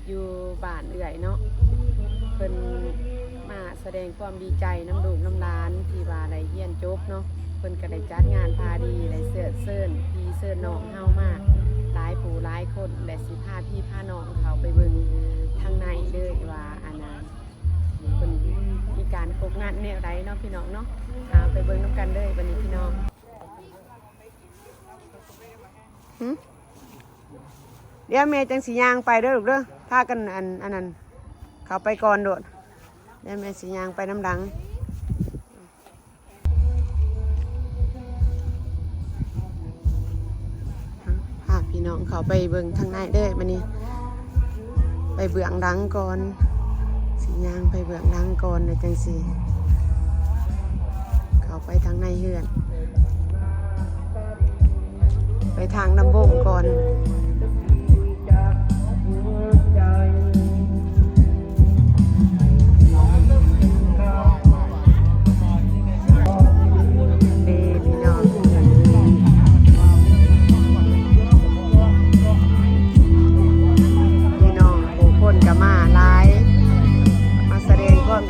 อยู่บ้านเอื่อยเนาะเพิ่นมาแสดงความดีใจน้ำดูน้ำร้านที่ว่าได้เฮียนจบเนาะเพิ่นก็ได้จัดงานพาดีได้เสิร์ฟเซิร์นพี่เซิร์นน้องเฮามากหลายผู้หลายคนและสิพาพี่พาน้องเขาไปเบิ่งทางในเลยว่าอันนั้นเพิ่นมีการโคกงานแนวใดเนาะพี่น้องเนาะไปเบิ่งน้ำกันเลยวันนี้พี่น้องเดี๋ยวแม่จังสียางไปเด้อลูกเด้อพากันอันนั้นเขาไปก่อนโดดเดี๋ยวแม่สียางไปน้ำดังพาพี่น้องเขาไปเบิ่งทางในเด้อวันนี้ไปเบื้องดังก่อนสียางไปเบื้องดังก่อนเลยจังสีเขาไปทางในเฮือนไปทางลำบงก่อน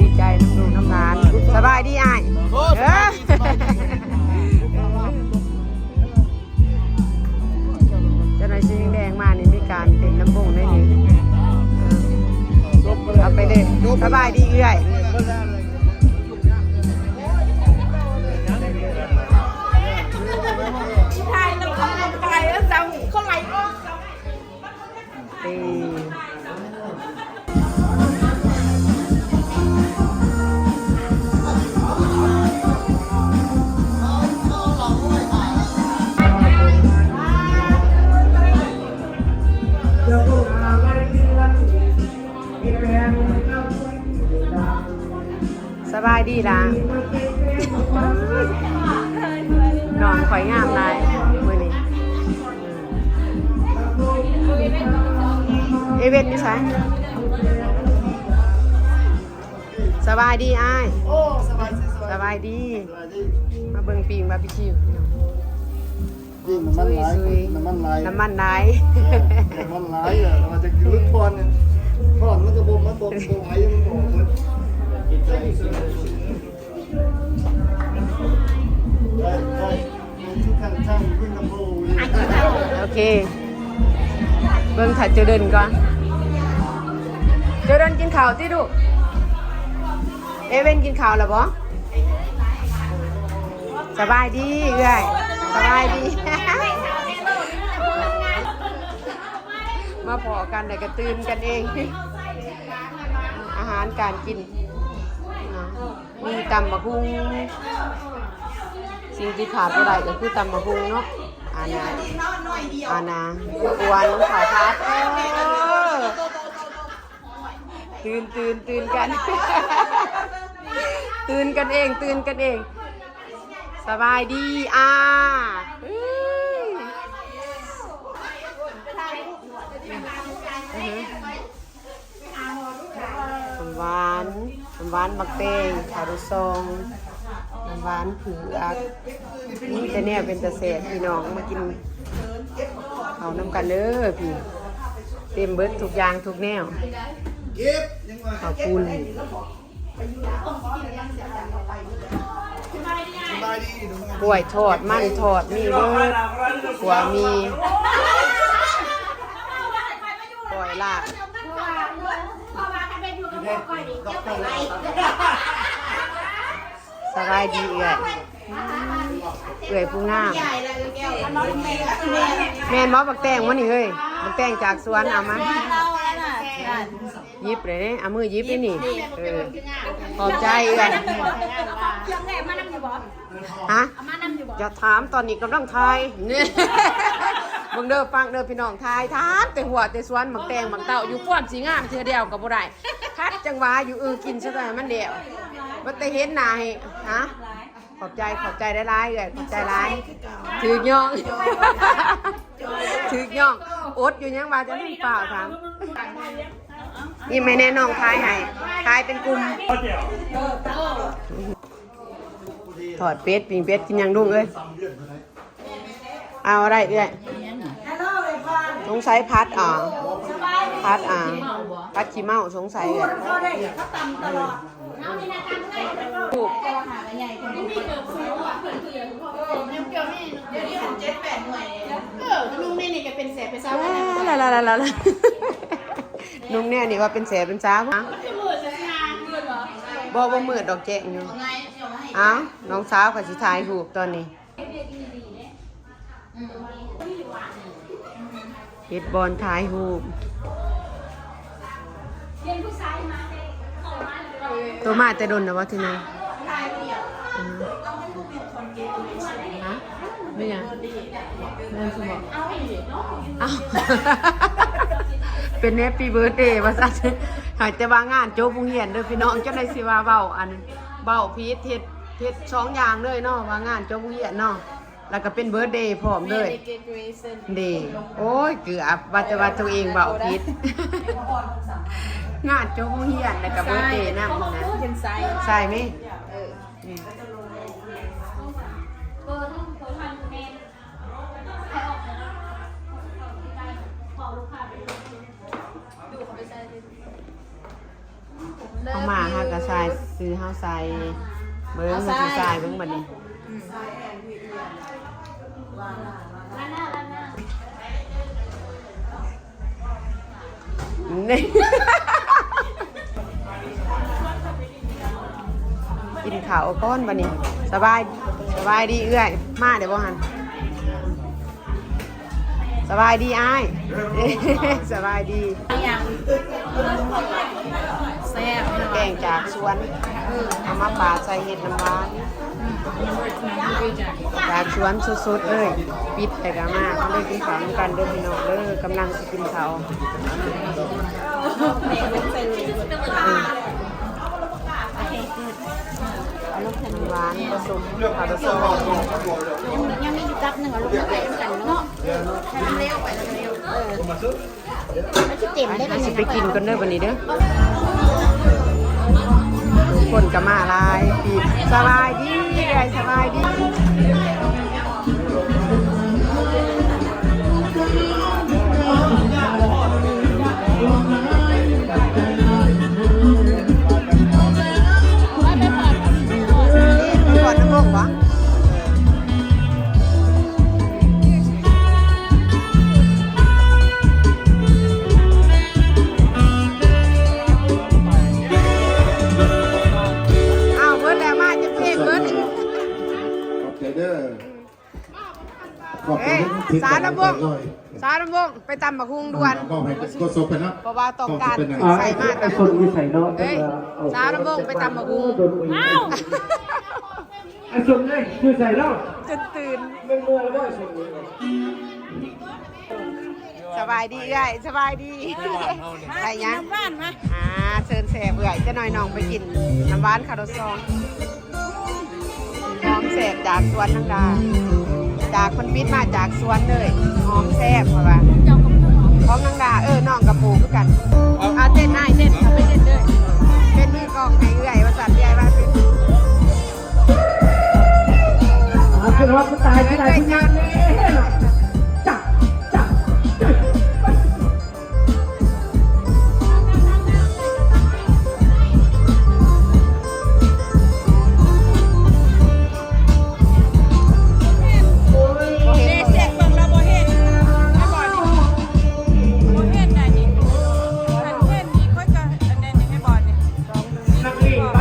ดีใจน้ำดูน้ำร้านสบายดีอ้ายเจ้านายสีแดงมานี่มีการเต็มน้ำบุ้งได้นี่เอาไปเลยสบายดีเอื้อยใช่แล้วเขาลงไปแล้วสั่งเขาไหลออกสบายดีล่ะนอนข่อยงามลายมื้อนี้เอเวนนี่ใช่สบายดีอ้ายสบายดีมาเบิ่งปิงบาร์บีคิวน้ำมันไหลน้ำมันไหลน้ำมันไหลเราจะลึกพรมันจะบ่มมันบ่ไหลมันบ่เหมือนโอเคเบิ่งถัดเจอเดินก่อนเจอเดินกินข้าวติลูกเอเว่นกินข้าวแล้วบ่สบายดีเอ้ยสบายดีมาพอกันแต่ก็ตื่นกันเองอาหารการกินมีตำมะฮุงสิ่งที่ขาดไม่ได้ก็คือตำมะฮุงเนาะอาณาอวนขาวทับตื่นกันตื่นกันเองสบายดีหวานบักเตงขาวซองหวานเผือกนี่แต่เนี่ยเป็นตะเสดพี่น้องมากินเขาน้ำกันเด้อพี่เต็มเบิดทุกอย่างทุกแนวขอบคุณกล้วยทอดมันทอดมีเบิดกว่ามีกล้วยลาบสบายดีเอื่อยผู้งามแม่นบ่บักแตงวะนี่เฮ้ยบักแตงจากสวนเอามายิบเลยเนี่ยเอามือยิบนี่ขอบใจฮะอย่าถามตอนนี้กำลังทายนี่บังเด้อฟังเด้อพี่น้องทายถามแต่หัวแต่สวนบักแตงบักเต่าอยู่ป้อมสีงามเธอเดียวกับบ่ได้คัดจังหวะอยู่กินซะแต่มันเดียวมันแต่เห็นหน้าให้ฮะขอบใจได้ร้ายเลยขอบใจร้ายถือย่องอดอยู่ยังว่าจะนึ่งเปล่าถามนี่ไม่แน่น้องทายให้ทายเป็นกลุ่มถอดเป็ดปิ่งเป็ดกินยังดุ้งเอ้ยเอาอะไรเอ้ยต้องใช้พัด พัดพัดขี้เมาสงสัยอ่ะถูกนุ่งนี่ก็เป็นแสบเป็นซ้ำนุ่งเนี่ยนี่ว่าเป็นแสบเป็นซ้ำบ่มืดดอกแจ้งอยู่อ้าวน้องสาวกับสิทายหูบตอนนี้เฮ็ดบอลทายหูบตัวมาแต่ดนนะว่าที่ไหนฮะไม่ยังแม่สมบอกเอ้าเป็นแฮปปี้เบิร์ธเดย์ว่าซั่นหายแต่ว่างานโจ๊กโรงเรียนเด้อพี่น้องเจ้าได้สิว่าเว้าอันเว้าพีชเฮ็ด2อย่างเลยเนาะว่างานโจ๊กโรงเรียนเนาะแล้วก็เป็นเบิร์ธเดย์พร้อมเลยเดย์โอ้ยเกือบว่าแต่ว่าตัวเองเว้าผิดงานโจ๊กโรงเรียนแล้วก็เบิร์ธเดย์นำนะใส่มั้ยเอามาฮะกระชายซื้อเฮาใส่เบิ้งมันสิใส่เบิ้งบัดนี้นี่กินข้าวก้อนบัดนี้สบายดีเอื้อยมาเดี๋ยวบ่หันสบายดีอ้ายสบายดีแซ่บแกงจากสวนเอามาปาดใส่เห็ดน้ำหวานจากสวนสดๆเลยปิดแต่ก็มาเขาเลยกินข้าวกันเด้อพี่น้องเด้อกำลังสิกินข้าวเอาลูกน้ำหวานผสมข้าวผสมยังมีอยู่กับหนึ่งเอาลูกน้ำกันเนาะเร็วไปเร็วไม่สิไปกินกันเด้อวันนี้เด้อคนก็มาลายปีสบายดีสบายดีก่อนน้ำลงปะสารน้ำวงไปตำบักฮุงด่วนเพราะว่าต้องการใส่มากนะเฮ้ยสารน้ำวงไปตำบักฮุงอ้าวไอ้ส่วนนี้คือใส่แล้วจนตื่นเมื่อแล้วสบายดีเอ้ยสบายดีใส่ยังน้ำหวานมาเชิญแสบเอื่อยจะหน่อยน้องไปกินน้ำหวานคาร์โดซองหอมแสบจากสวนนังดาจากคนบิดมาจากสวนเลยหอมแซ่บค่ะว่าของนางดาน้องกับปูคือกันเอาเต้นได้เต้นเอาไปเต้นเลยเป็นมือกองให้เอื่อยว่าสั่นใหญ่ว่าเป็นคือว่าตายที่ไหนที่นั่นจับนักเลง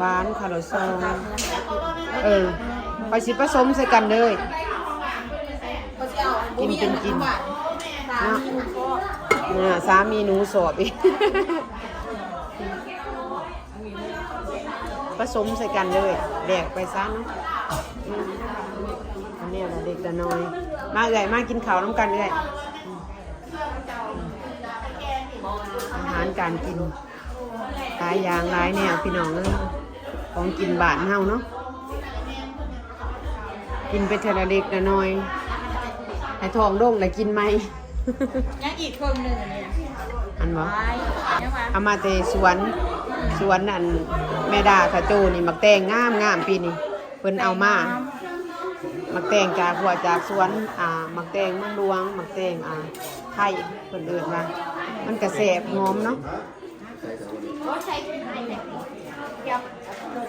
หวานคาร์โรซองไปสิผสมใส่กันเลยกินเป็นกินเนาะสามีหนูสอบอีก ผสมใส่กันเลยแดกไปซะเนาะอันนี้เราเด็กแต่น้อยมาเอื่อยมากินข้าวน้ำกันเอื่อยอาหารการกินหลายอย่างหลายแนวพี่น้องของกินบาทเฮาเนาะกินไปเทละเล็กแต่น้อยให้ท้องโด่งแล้วกินไหม ยังอีกเครื่องหนึ่งเนี่ย อันบ่ ไปยังว่า เอามาแต่สวนอันแม่ดาขะโจนี่มักแตงงามปีนี้เพิ่นเอามามักแตงจากหัวจากสวนมักแตงเมืองหลวงมักแตงไทยเพิ่นเอิ้นว่ามันก็แซ่บหอมเนาะ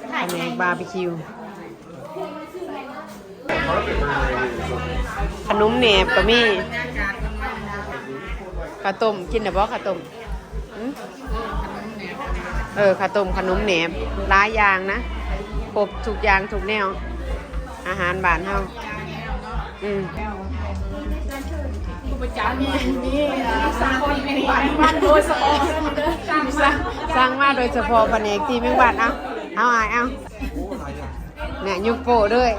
แผนกบาร์บีคิวขนมแหนบก็มีข้าวต้มกินได้บ่ข้าวต้มข้าวต้มขนมแหนบหลายอย่างนะครบทุกอย่างทุกแนวอาหารบ้านเฮาสร้างมาโดยเฉพาะแผนกที่เมืองบ้านเอาเนี่ยยุกโปด้วย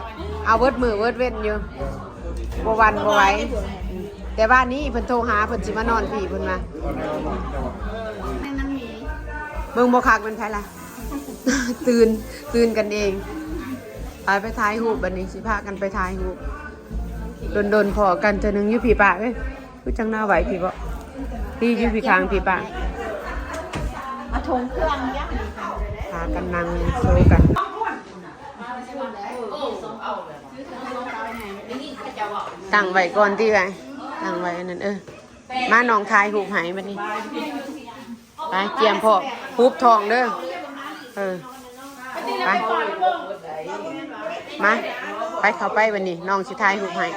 เอาเวิร์ดมือเวิร์ดเว้นอยู่บ่วันบ่ไหวแต่บ้านนี้เพิ่นโทรหาเพิ่นสิมานอนพี่เพิ่นมาเบิ่งบ่คักเป็นไผล่ะ ตื่นกันเองไปถ่ายรูปบัดนี้สิพากันไปถ่ายรูปดนพอกันเทื่อนึงอยู่พี่ปะเอ้ยคือจังหน้าไหวพี่บ่พี่อยู่พี่ข้างพี่ปะมาชงเครื่องเนี่ย พากันนั่งโซกันตั้งไว้ก่อนที่ไว้ตั้งไว้อันนั้นมาน้องทายหูบหายบัดนี้ไปเกียมพ่อหูบทองเด้อไปมาไปเข้าไปบัดนี้น้องสิทายหูบหาย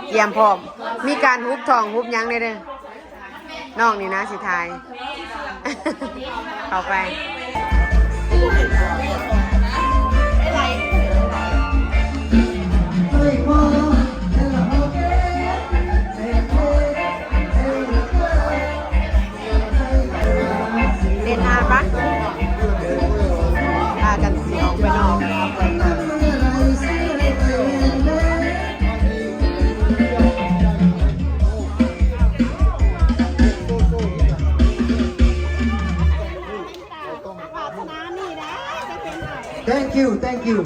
เกียมพร้อมมีการหูบทองหูบยังเด้อน้องนี่นะสิทาย เข้าไปเล่นน้ำปะพากันสีออกไปนอกthank you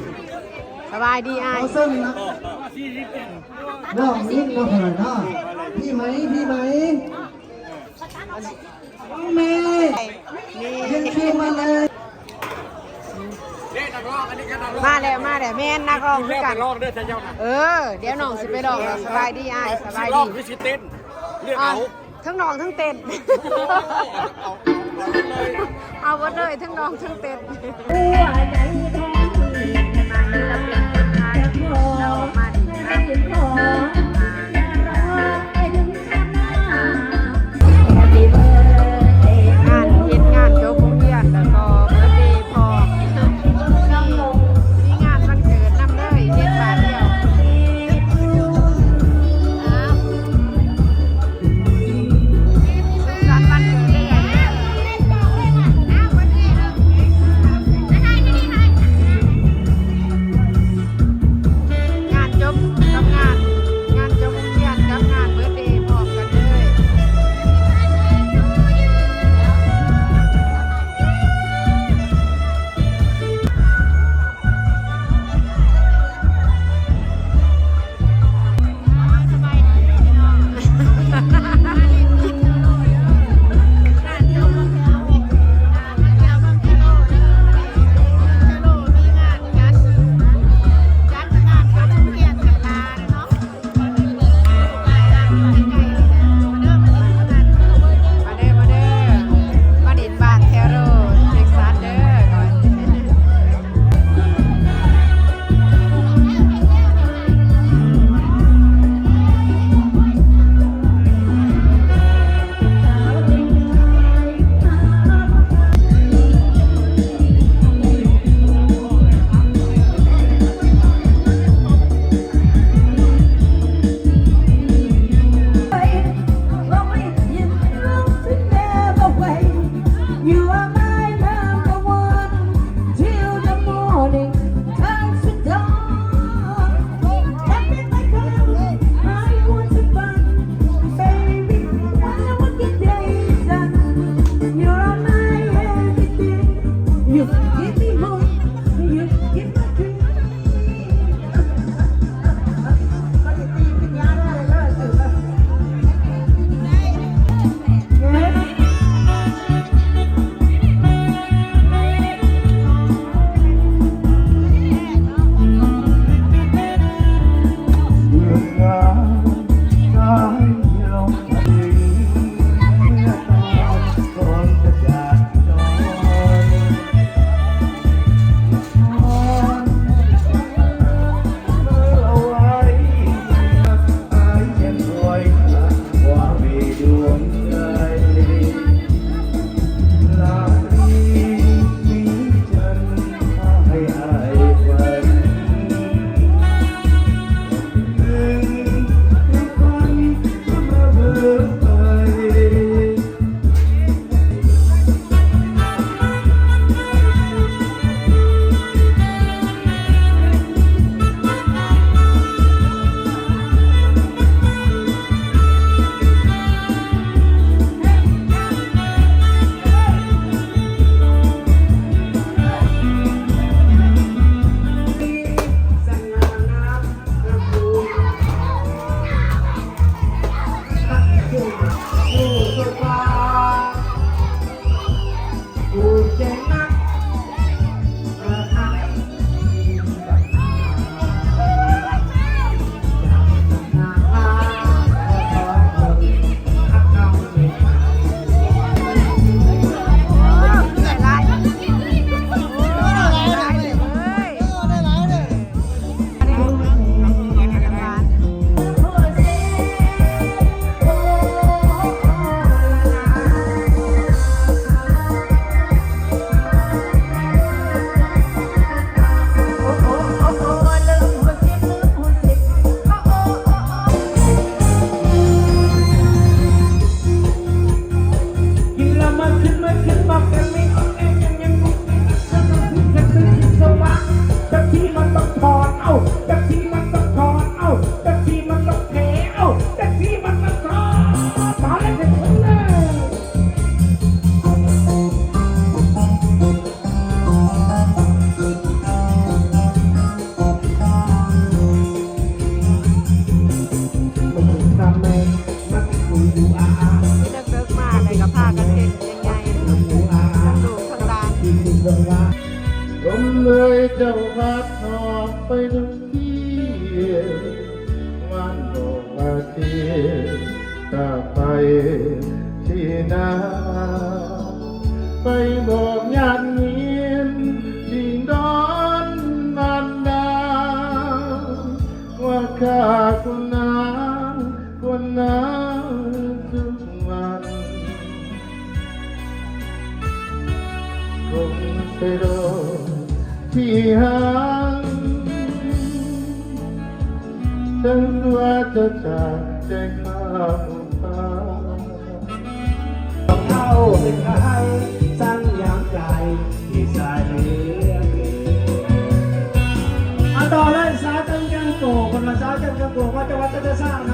สบายดีอ้าย เอาซึ่งนะน้องนิ่งมาผ่านหน้าพี่ไหมเมย์ยังคิวมาเลย มาแล้วแม่นนักร้องคือกันเดี๋ยวน้องสิไปร้องสบายดีอ้ายสบายดีวิสิเต้นเรียกเอาทั้งน้องทั้งเต้นเอาหมดเลยทั้งน้องทั้งเต้นงานโจ๊กโรงเรียนแล้วก็เบิร์ธเดย์พอมีงานวันเกิดนำเลยเฮ็ดบาทเดียวสุขสันต์วันเกิดเลย อยู่สุดฟ้ากูเจ๋งนักผมเลยเจ้าพัดออกไปทุกที่วันออกมาเที่ยวถ้าไปที่นาไปบอกญาติเมียนที่ดอนมันดาว่าข้าคนนั้นคนนั้นทุกวันคงไปรอที่ห่างฉันว่าจะจากใจข้ามฟ้าเข้าเป็นใครสั่งยามใจที่สายเรือต่อเลยสายจังจังโกคนละสายจังจังโกว่าจะว่าจะสร้างนะ